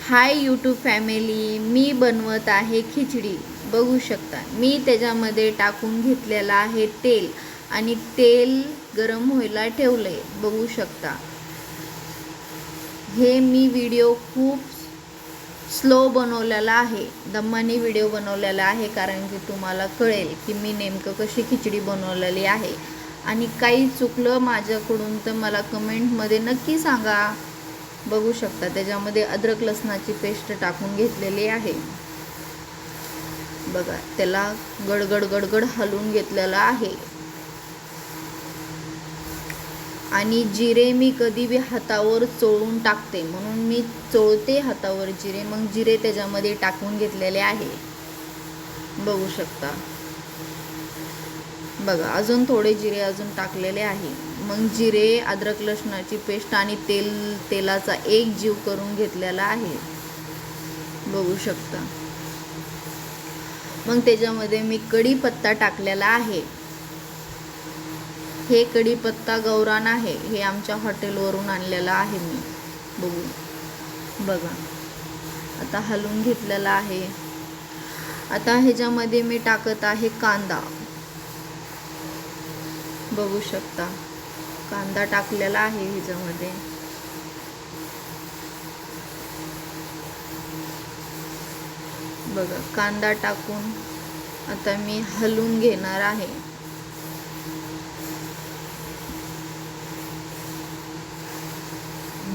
Hi YouTube family, मी बनवत आहे खिचडी. बघू शकता मी त्याच्यामध्ये टाकून घेतलेला आहे तेल आणि तेल गरम व्हायला ठेवले. बघू शकता हे मी व्हिडिओ खूप स्लो बनवलेला आहे, दमाने व्हिडिओ बनवलेला आहे, कारण की तुम्हाला कळेल की मी नेमकं कशी खिचडी बनवलेली आहे. आणि काही चुकलं माझ्याकडून तर मला कमेंटमध्ये नक्की सांगा. बघू शकता त्याच्यामध्ये अद्रक लसणाची पेस्ट टाकून घेतलेली आहे. बघा त्याला गडगड गडगड हलवून घेतलेलं आहे. आणि जिरे मी कधी बी हातावर चोळून टाकते, म्हणून मी चोळते हातावर जिरे. मग जिरे त्याच्यामध्ये टाकून घेतलेले आहे. बघू शकता बघा अजून थोडे जिरे अजून टाकलेले आहे. मग जिरे, अद्रक लसणाची पेस्ट आणि तेलाचा एक जीव करून घेतलेला आहे. बघू शकता. मग त्याच्यामध्ये मी कढीपत्ता टाकलेला आहे. हे कढीपत्ता गौरान आहे, हे आमच्या हॉटेलवरून आणलेला आहे मी. बघा आता हलवून घेतलेला आहे. आता ह्याच्यामध्ये मी टाकत आहे कांदा. बघू शकता कांदा टाकलेला आहे ह्याच्यामध्ये. बघा कांदा टाकून आता मी हलवून घेणार आहे.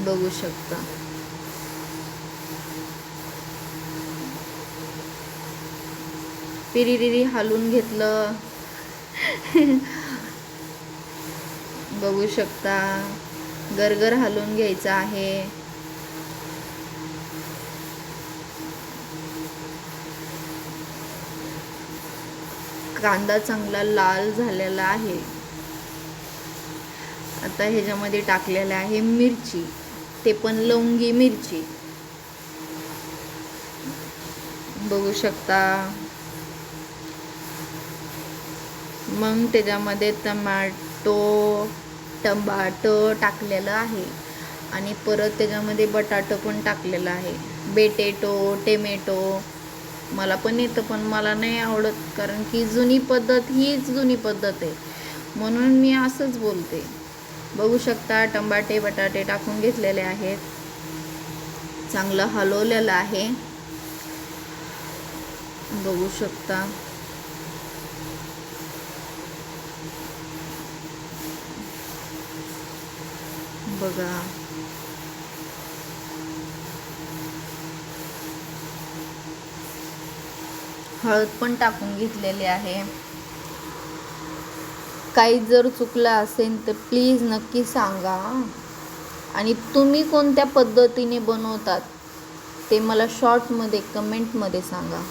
बघू शकता पिरिरिरी हलवून घेतलं. बघू शकता गरगर हलवून घ्यायचं आहे. कांदा चांगला लाल झालेला आहे. आता ह्याच्यामध्ये टाकलेलं आहे मिरची, ते पण लवंगी मिरची. बघू शकता. मग त्याच्यामध्ये टमाटो टाकलेलं आहे आणि परत त्याच्यामध्ये बटाटो पण टाकलेलं आहे. टोमॅटो मला पण येतं, पण मला नाही आवडत, कारण की जुनी पद्धत हीच जुनी पद्धत आहे, म्हणून मी असंच बोलते. बघू शकता टमाटे बटाटे टाकून घेतलेले आहेत. चांगलं हलवलेलं आहे. बघू शकता. बघा हळद पण टाकून घेतलेली आहे. काही जर चुकलं असेल तर प्लीज नक्की सांगा. आणि तुम्ही कोणत्या पद्धतीने बनवतात ते मला शॉर्टमध्ये कमेंटमध्ये सांगा.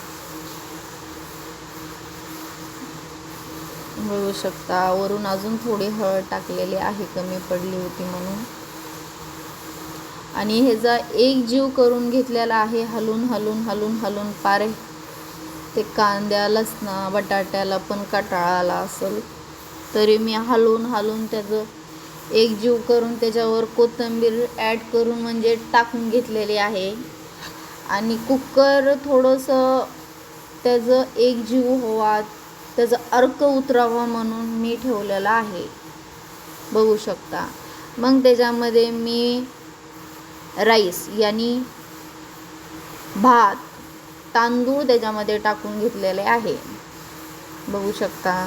बघू शकता वरून अजून थोडी हळद टाकलेली आहे, कमी पडली होती म्हणून. आणि ह्याचा एक जीव करून घेतलेला आहे. हलून हलून हलून हलून पारे ते कांद्या लसणा बटाट्याला पण कंटाळा आला असेल, तरी मी हलवून हलवून त्याचं एक जीव करून त्याच्यावर कोथिंबीर ॲड करून म्हणजे टाकून घेतलेली आहे. आणि कुकर थोडंसं त्याचं एक जीव व्हावा, त्याचा अर्क उतरावा म्हणून मी ठेवलेला आहे. बघू शकता. मग त्याच्यामध्ये मी राईस यानी भात, तांदूळ त्याच्यामध्ये टाकून घेतलेले आहे. बघू शकता.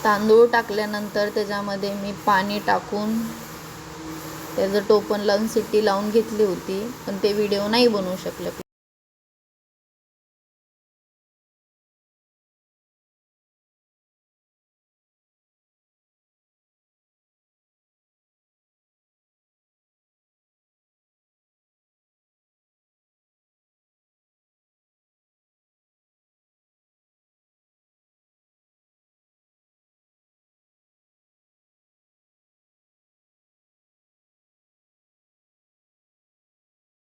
तांदूळ टाकल्यानंतर त्याच्यामध्ये मी पाणी टाकून त्याचं टोपण लावून शिट्टी लावून घेतली होती, पण ते व्हिडिओ नाही बनवू शकले.